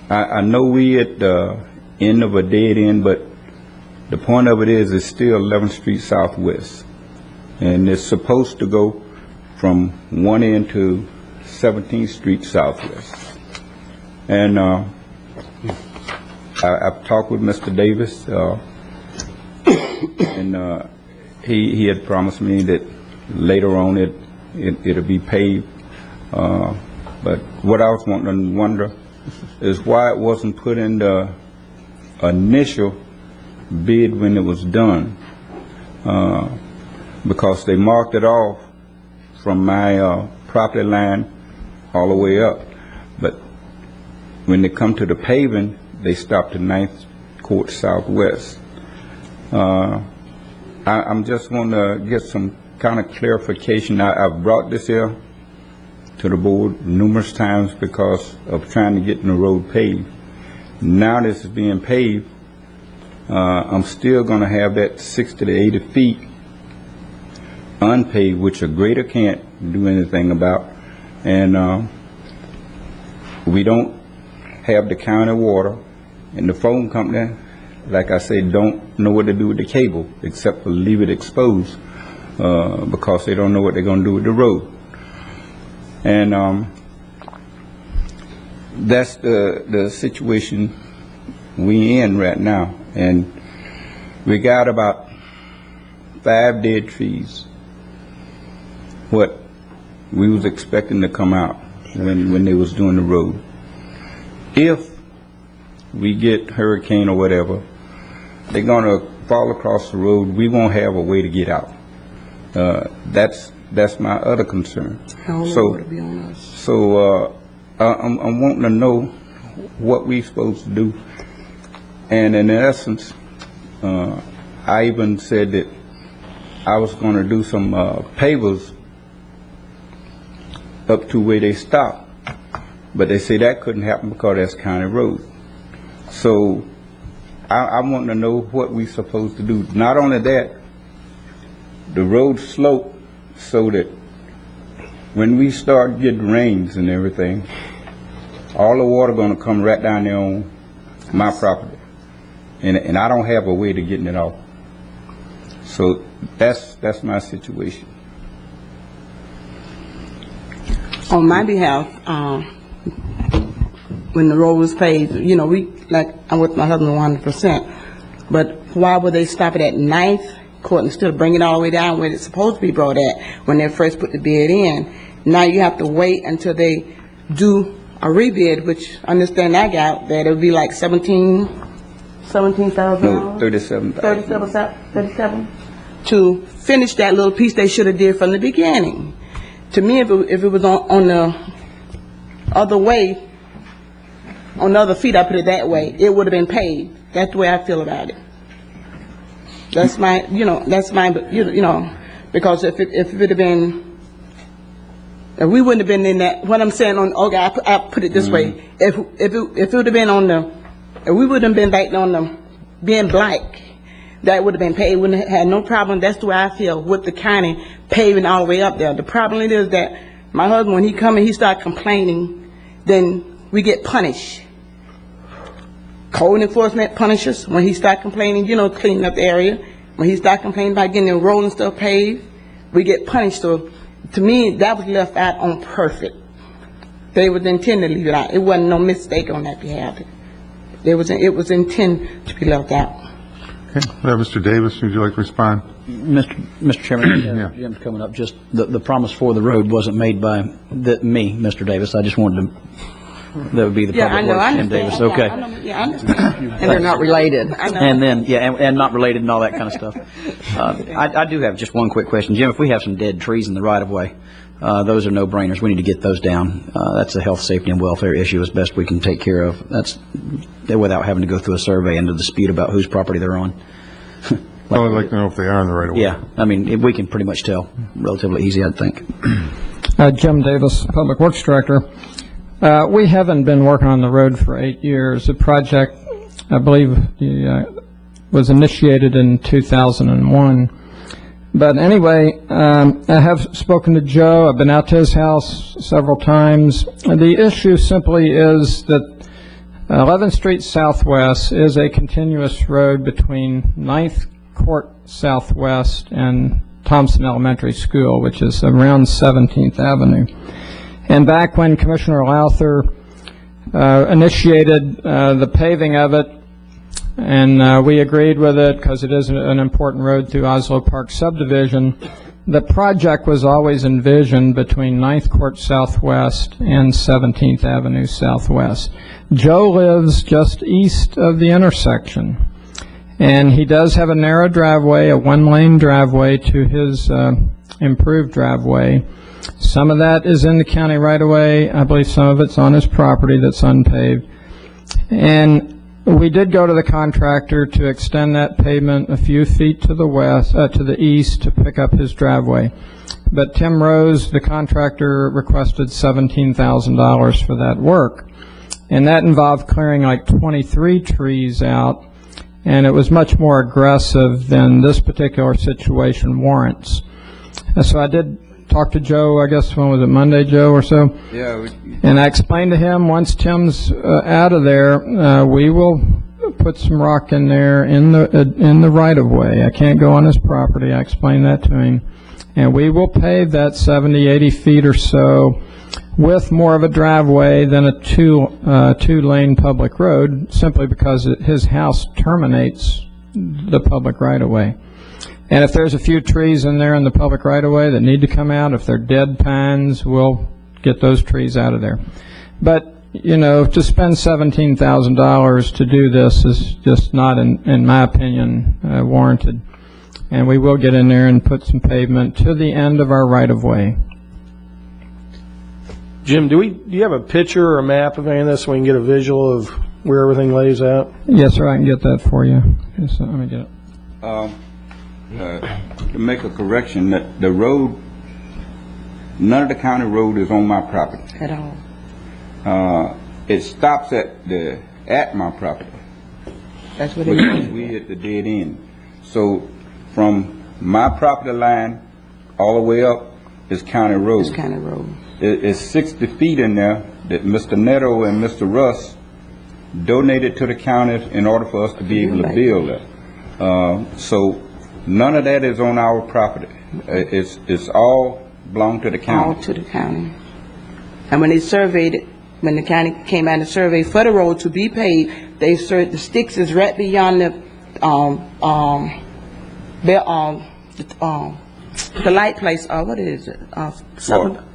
I know we at the end of a dead end, but the point of it is it's still 11th Street Southwest. And it's supposed to go from one end to 17th Street Southwest. And I've talked with Mr. Davis, and he had promised me that later on it'll be paved. But what I was wanting to wonder is why it wasn't put in the initial bid when it was done, because they marked it off from my property line all the way up. But when they come to the paving, they stopped at 9th Court Southwest. I'm just want to get some kind of clarification. I've brought this here to the board numerous times because of trying to get the road paved. Now this is being paved, I'm still going to have that 60 to 80 feet unpaved, which a grader can't do anything about. And we don't have the county water, and the phone company, like I said, don't know what to do with the cable except for leave it exposed, because they don't know what they're going to do with the road. And that's the situation we in right now. And we got about 5 dead trees, what we was expecting to come out. when they was doing the road. If we get hurricane or whatever, they're gonna fall across the road, we won't have a way to get out. That's my other concern. How long would it be on us? So I'm wanting to know what we supposed to do. And in essence, I even said that I was going to do some pavers up to where they stop. But they say that couldn't happen because that's county road. So I want to know what we supposed to do. Not only that, the road slope so that when we start getting rains and everything, all the water going to come right down there on my property. And I don't have a way to getting it off. So that's my situation. On my behalf, when the road was paved, you know, I'm with my husband 100%. But why would they stop it at 9th Court instead of bringing it all the way down where it's supposed to be brought at when they first put the bid in? Now you have to wait until they do a rebid, which understand I got that it would be like $17,000. No, 37,000. 37 to finish that little piece they should have did from the beginning. To me, if it was on the other way, on the other feet, I put it that way, it would have been paved. That's the way I feel about it. That's my, that's my, because if it had been, if we wouldn't have been in that, what I'm saying okay, I put it this way, if it would have been on the, if we wouldn't have been back on the, being black, that would have been paved, wouldn't have had no problem. That's the way I feel with the county paving all the way up there. The problem is that my husband, when he come and he start complaining, then we get punished. Code enforcement punishes when he start complaining, cleaning up the area. When he start complaining about getting the road and stuff paved, we get punished. So to me, that was left out on purpose. They was intended to leave it out. It wasn't no mistake on that behalf. It was intended to be left out. Okay. Mr. Davis, would you like to respond? Mr. Chairman, Jim's coming up. Just the promise for the road wasn't made by me, Mr. Davis. I just wanted to. That would be the public works, Jim Davis. Okay. I understand. And they're not related. And then, and not related and all that kind of stuff. I do have just one quick question. Jim, if we have some dead trees in the right-of-way, those are no-brainers. We need to get those down. That's a health, safety, and welfare issue as best we can take care of. That's without having to go through a survey and a dispute about whose property they're on. I'd like to know if they are in the right-of-way. Yeah, I mean, we can pretty much tell relatively easy, I'd think. Jim Davis, Public Works Director. We haven't been working on the road for 8 years. The project, I believe, was initiated in 2001. But anyway, I have spoken to Joe. I've been out to his house several times. The issue simply is that 11th Street Southwest is a continuous road between 9th Court Southwest and Thompson Elementary School, which is around 17th Avenue. And back when Commissioner Lowther initiated the paving of it, and we agreed with it because it is an important road through Oslo Park subdivision, the project was always envisioned between 9th Court Southwest and 17th Avenue Southwest. Joe lives just east of the intersection, and he does have a narrow driveway, a one-lane driveway to his improved driveway. Some of that is in the county right-of-way. I believe some of it's on his property that's unpaved. And we did go to the contractor to extend that pavement a few feet to the west, to the east, to pick up his driveway. But Tim Rose, the contractor, requested $17,000 for that work. And that involved clearing like 23 trees out, and it was much more aggressive than this particular situation warrants. So I did talk to Joe, I guess, when was it, Monday, Joe, or so? Yeah. And I explained to him, once Tim's out of there, we will put some rock in there in the right-of-way. I can't go on his property. I explained that to him. And we will pave that 70, 80 feet or so with more of a driveway than a two-lane public road, simply because his house terminates the public right-of-way. And if there's a few trees in there in the public right-of-way that need to come out, if they're dead pines, we'll get those trees out of there. But, you know, to spend $17,000 to do this is just not, in my opinion, warranted. And we will get in there and put some pavement to the end of our right-of-way. Jim, do you have a picture or a map of any of this so we can get a visual of where everything lays out? Yes, sir, I can get that for you. Yes, let me get it. To make a correction, that the road, none of the county road is on my property. At all. It stops at my property. That's what it is. We at the dead end. So from my property line all the way up is county road. It's county road. It's 60 feet in there that Mr. Neto and Mr. Russ donated to the county in order for us to be able to build it. So none of that is on our property. It's all belong to the county. All to the county. And when they surveyed it, when the county came out and surveyed for the road to be paved, they said the sticks is right beyond the light place. What is it?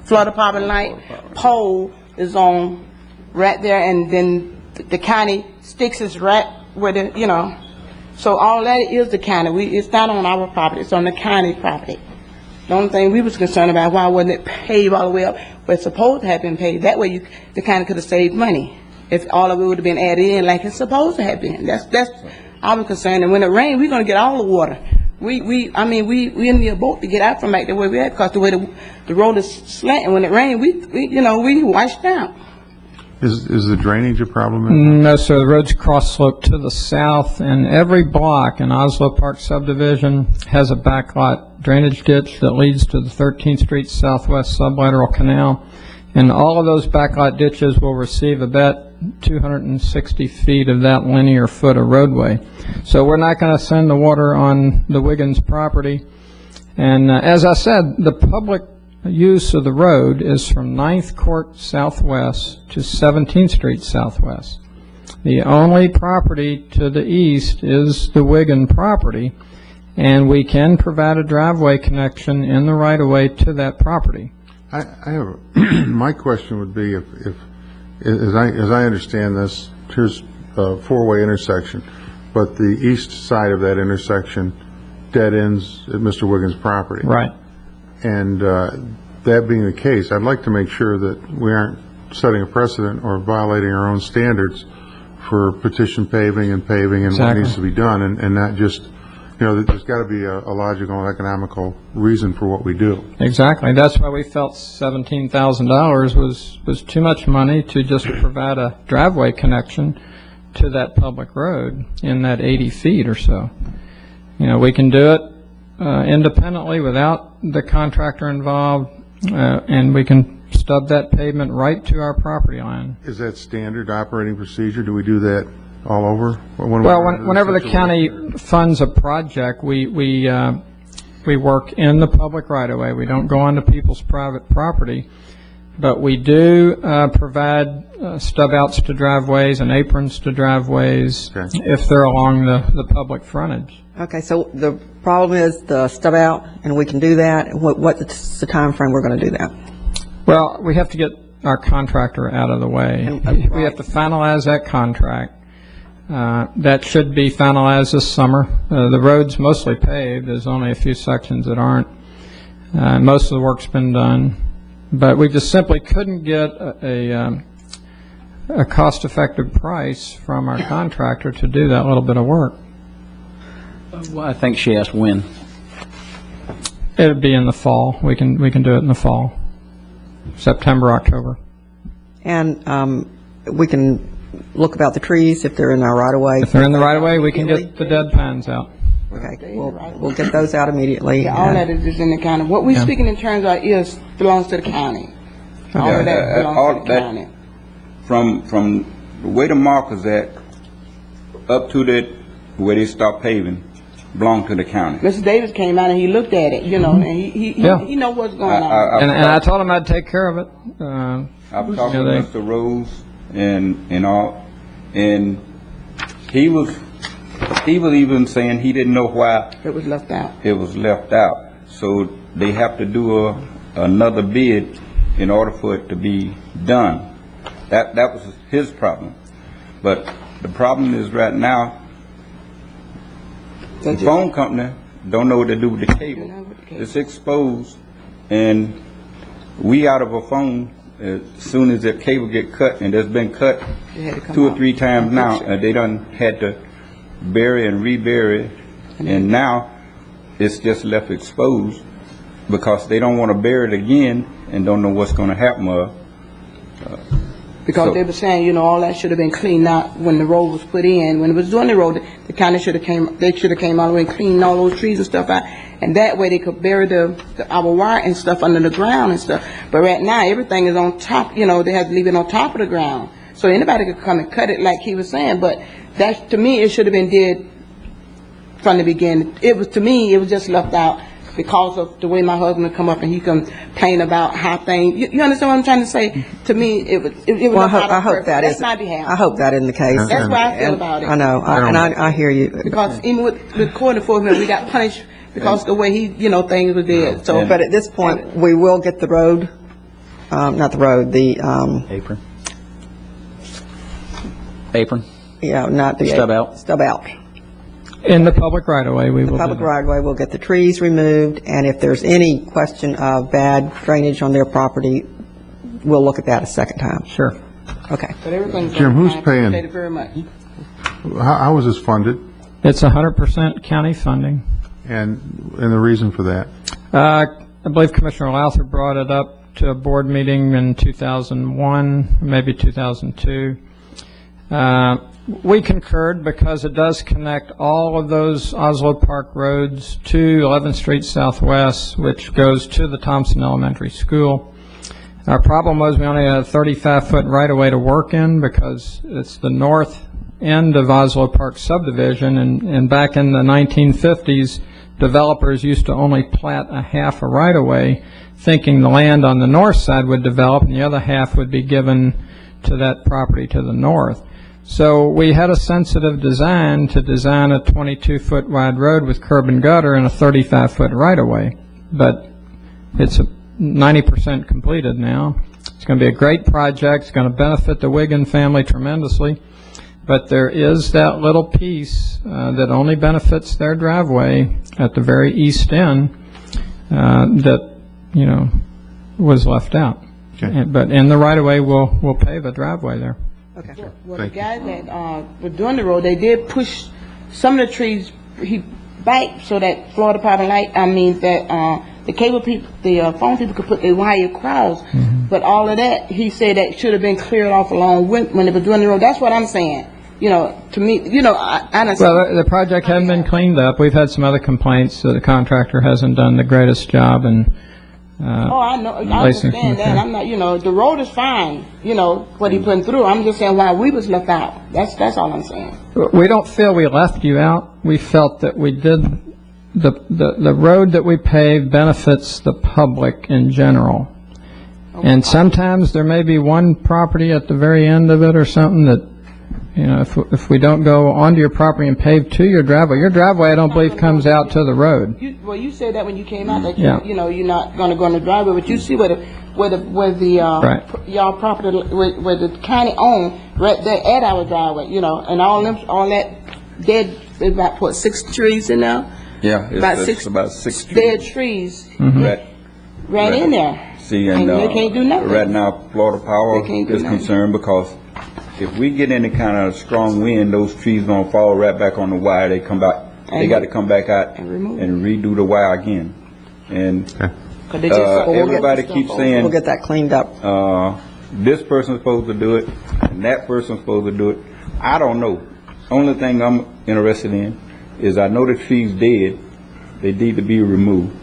Florida Power Light pole is on right there, and then the county sticks is right where the, you know. So all that is the county. It's not on our property. It's on the county property. The only thing we was concerned about, why wasn't it paved all the way up where it's supposed to have been paved? That way the county could have saved money if all of it would have been added in like it's supposed to have been. That's our concern. And when it rains, we're gonna get all the water. We in the boat to get out from back there where we at, because the way the road is slanting. When it rains, we washed out. Is the drainage a problem? No, sir. The road's cross slope to the south, and every block in Oslo Park subdivision has a backlot drainage ditch that leads to the 13th Street Southwest Sublateral Canal. And all of those backlot ditches will receive about 260 feet of that linear foot of roadway. So we're not going to send the water on the Wiggins property. And as I said, the public use of the road is from 9th Court Southwest to 17th Street Southwest. The only property to the east is the Wiggin property, and we can provide a driveway connection in the right-of-way to that property. I have my question would be, if as I understand this, here's a four-way intersection, but the east side of that intersection dead ends at Mr. Wiggins' property. Right. And that being the case, I'd like to make sure that we aren't setting a precedent or violating our own standards for petition paving and Exactly. what needs to be done, and not just, you know, there's got to be a logical and economical reason for what we do. Exactly. That's why we felt $17,000 was too much money to just provide a driveway connection to that public road in that 80 feet or so. You know, we can do it independently without the contractor involved, and we can stub that pavement right to our property line. Is that standard operating procedure? Do we do that all over? Whenever the county funds a project, we work in the public right-of-way. We don't go onto people's private property, but we do provide stub-outs to driveways and aprons to driveways if they're along the public frontage. Okay, so the problem is the stub out, and we can do that. What's the time frame we're going to do that? Well, we have to get our contractor out of the way. We have to finalize that contract. That should be finalized this summer. The road's mostly paved. There's only a few sections that aren't. Most of the work's been done. But we just simply couldn't get a cost-effective price from our contractor to do that little bit of work. Well, I think she asked when. It would be in the fall. We can do it in the fall, September, October. And we can look about the trees if they're in our right-of-way. If they're in the right-of-way, we can get the dead pines out. Okay, we'll get those out immediately. Yeah, all that is in the county. What we're speaking in terms of belongs to the county. All of that belongs to the county. From the way the markers at up to that where they start paving belong to the county. Mr. Davis came out and he looked at it, and he knows what's going on. And I told him I'd take care of it. I've talked to Mr. Rose and all, and he was even saying he didn't know why it was left out. It was left out. So they have to do another bid in order for it to be done. That was his problem. But the problem is right now, the phone company don't know what to do with the cable. It's exposed, and we out of a phone as soon as that cable get cut, and it's been cut 2 or 3 times now, and they done had to bury and rebury, and now it's just left exposed because they don't want to bury it again and don't know what's going to happen. Because they were saying, you know, all that should have been cleaned out when the road was put in. When it was doing the road, the county should have came all the way and cleaned all those trees and stuff out, and that way they could bury our wire and stuff under the ground and stuff. But right now, everything is on top, you know, they have to leave it on top of the ground. So anybody could come and cut it like he was saying, but that, to me, it should have been did from the beginning. To me, it was just left out because of the way my husband would come up and he complain about how things. You understand what I'm trying to say? To me, it was. Well, I hope that That's is. my behalf. I hope that isn't the case. That's why I feel about it. I know, I hear you. Because even with court enforcement, we got punished because the way things were did. So, But at this point, we will get the road, not the road, the Apron? Yeah, not the Stub out? Stub out. In the public right-of-way, we will do Public that. right-of-way, we'll get the trees removed, and if there's any question of bad drainage on their property, we'll look at that a second time. Sure. Okay. but everything's Jim, who's I paying? appreciate it very much. How is this funded, It's 100% county funding. and the reason for that? I believe Commissioner Lowther brought it up to a board meeting in 2001, maybe 2002. We concurred because it does connect all of those Oslo Park roads to 11th Street Southwest, which goes to the Thompson Elementary School. Our problem was we only had a 35-foot right-of-way to work in because it's the north end of Oslo Park subdivision, and back in the 1950s, developers used to only plat a half a right-of-way, thinking the land on the north side would develop and the other half would be given to that property to the north. So we had a sensitive design to design a 22-foot wide road with curb and gutter and a 35-foot right-of-way. But it's 90% completed now. It's going to be a great project. It's going to benefit the Wiggin family tremendously. But there is that little piece that only benefits their driveway at the very east end that, was left out. Okay. But in the right-of-way, we'll pave a driveway there. Okay. Well, the guys that were doing the road, they did push some of the trees back so that Florida Power and Light, the cable people, the phone people could put their wire across. But all of that, he said that should have been cleared off along when they were doing the road. That's what I'm saying. To me, I understand. Well, the project hasn't been cleaned up. We've had some other complaints that the contractor hasn't done the greatest job in I know. I understand that. I'm not. The road is fine. What he putting through. I'm just saying why we was left out. That's all I'm saying. We don't feel we left you out. We felt that we did. The road that we paved benefits the public in general. And sometimes there may be one property at the very end of it or something that, if we don't go onto your property and pave to your driveway I don't believe comes out to the road. You said that when you came out that Yeah. you're not going to go on the driveway, but you see where Right. y'all property where the county owned right there at our driveway, and all that dead about 6 trees in there. Yeah, It's about 6 dead trees right in there. See, And they can't do nothing. right now, Florida Power They can't do is nothing. concerned because if we get any kind of strong wind, those trees gonna fall right back on the wire. They come back. They got to come back out and redo the wire again. And everybody keeps saying We'll get that cleaned up. this person's supposed to do it and that person's supposed to do it. I don't know. Only thing I'm interested in is I know the tree's dead. They need to be removed.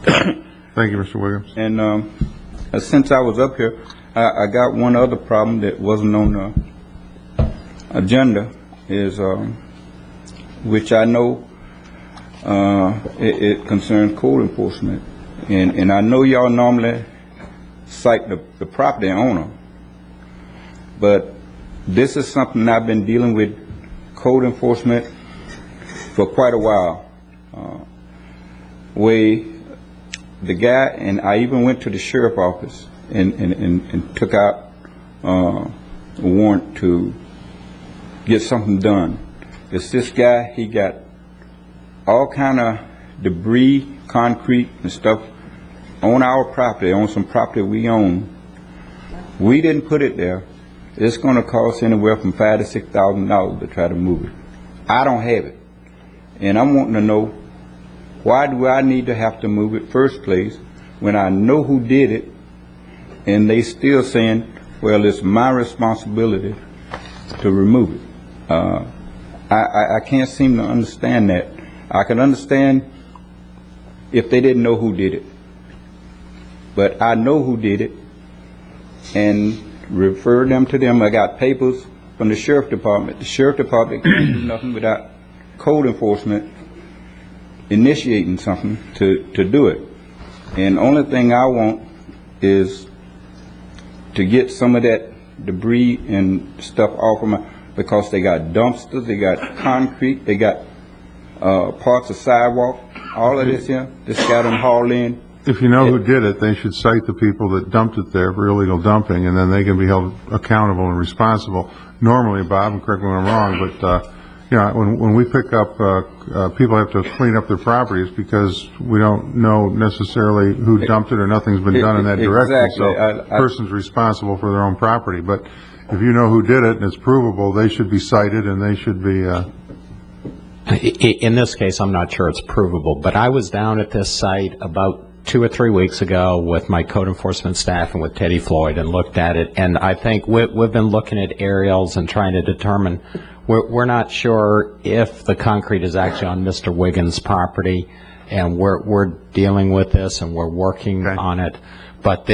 Thank you, Mr. Williams. And since I was up here, I got one other problem that wasn't on the agenda, is which I know it concerns code enforcement. And I know y'all normally cite the property owner, but this is something I've been dealing with code enforcement for quite a while. The guy, and I even went to the sheriff's office, and took out a warrant to get something done. It's this guy, he got all kind of debris, concrete and stuff on our property, on some property we own. We didn't put it there. It's going to cost anywhere from $5,000 to $6,000 to try to move it. I don't have it. And I'm wanting to know, why do I need to have to move it first place when I know who did it, and they still saying, well, it's my responsibility to remove it. I can't seem to understand that. I can understand if they didn't know who did it, but I know who did it and refer them to them. I got papers from the sheriff department. The sheriff department can't do nothing without code enforcement initiating something to do it. And the only thing I want is to get some of that debris and stuff off of because they got dumpsters, they got concrete, they got parts of sidewalk, all of this here, this got them hauled in. If you know who did it, they should cite the people that dumped it there for illegal dumping, and then they can be held accountable and responsible. Normally, Bob, and correct me when I'm wrong, but when we pick up, people have to clean up their properties because we don't know necessarily who dumped it or nothing's been done in that direction. Exactly. So the person's responsible for their own property. But if you know who did it and it's provable, they should be cited and they should be... In this case, I'm not sure it's provable, but I was down at this site about 2 or 3 weeks ago with my code enforcement staff and with Teddy Floyd and looked at it, and I think we've been looking at aerials and trying to determine, we're not sure if the concrete is actually on Mr. Wiggins' property, and we're dealing with this and we're working on it. But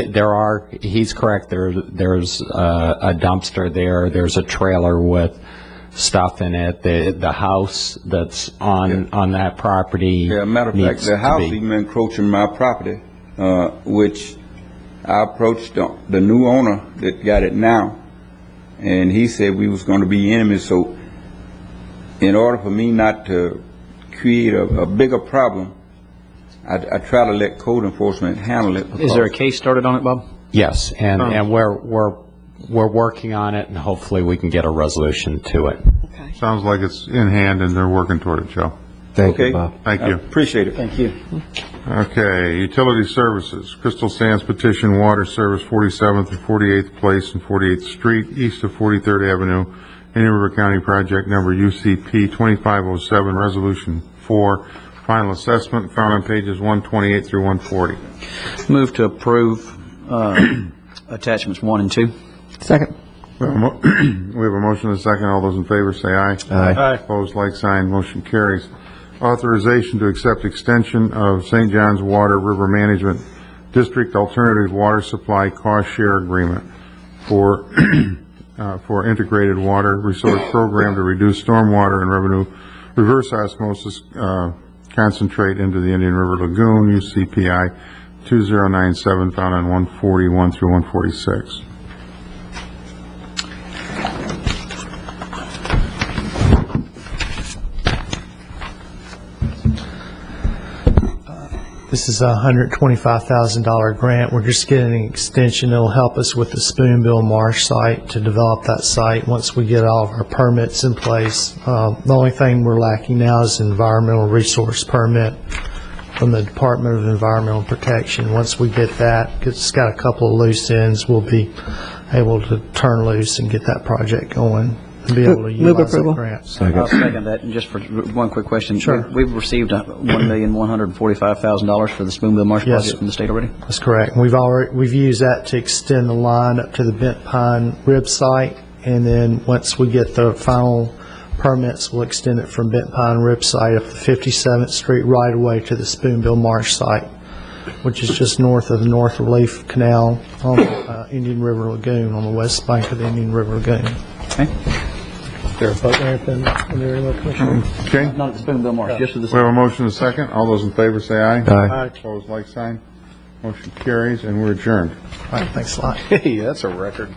he's correct, there's a dumpster there, there's a trailer with stuff in it, the house that's on that property. Yeah, matter of fact, the house even encroaching my property, which I approached the new owner that got it now, and he said we was going to be enemies. So in order for me not to create a bigger problem, I try to let code enforcement handle it. Is there a case started on it, Bob? Yes, and we're working on it, and hopefully we can get a resolution to it. Sounds like it's in hand and they're working toward it, Joe. Thank you, Bob. Thank you. Appreciate it. Thank you. Okay, utility services, Crystal Sands petition water service 47th and 48th Place and 48th Street, east of 43rd Avenue, Indian River County project number UCP 2507, resolution 4, final assessment found on pages 128 through 140. Move to approve attachments 1 and 2. Second. We have a motion and a second. All those in favor say aye. Aye. Opposed, like sign. Motion carries. Authorization to accept extension of St. John's Water River Management District Alternative Water Supply Cost Share Agreement for Integrated Water Resource Program to reduce stormwater and reverse osmosis concentrate into the Indian River Lagoon, UCPI 2097, found on 141 through 146. This is a $125,000 grant. We're just getting an extension. It'll help us with the Spoonbill Marsh site to develop that site once we get all of our permits in place. The only thing we're lacking now is an environmental resource permit from the Department of Environmental Protection. Once we get that, 'cause it's got a couple of loose ends, we'll be able to turn loose and get that project going and be able to utilize that grant. I'll second that. And just for one quick question. Sure. We've received $1,145,000 for the Spoonbill Marsh project from the state already? That's correct. We've used that to extend the line up to the Bent Pine Rib site, and then once we get the final permits, we'll extend it from Bent Pine Rib site up the 57th Street right away to the Spoonbill Marsh site, which is just north of the North Relief Canal on Indian River Lagoon, on the west bank of the Indian River Lagoon. Okay. Is there a vote or anything in the area, Commissioner? Okay. Not at the Spoonbill Marsh, just for the... We have a motion and a second. All those in favor say aye. Aye. Opposed, like sign. Motion carries, and we're adjourned. All right, thanks a lot. Hey, that's a record.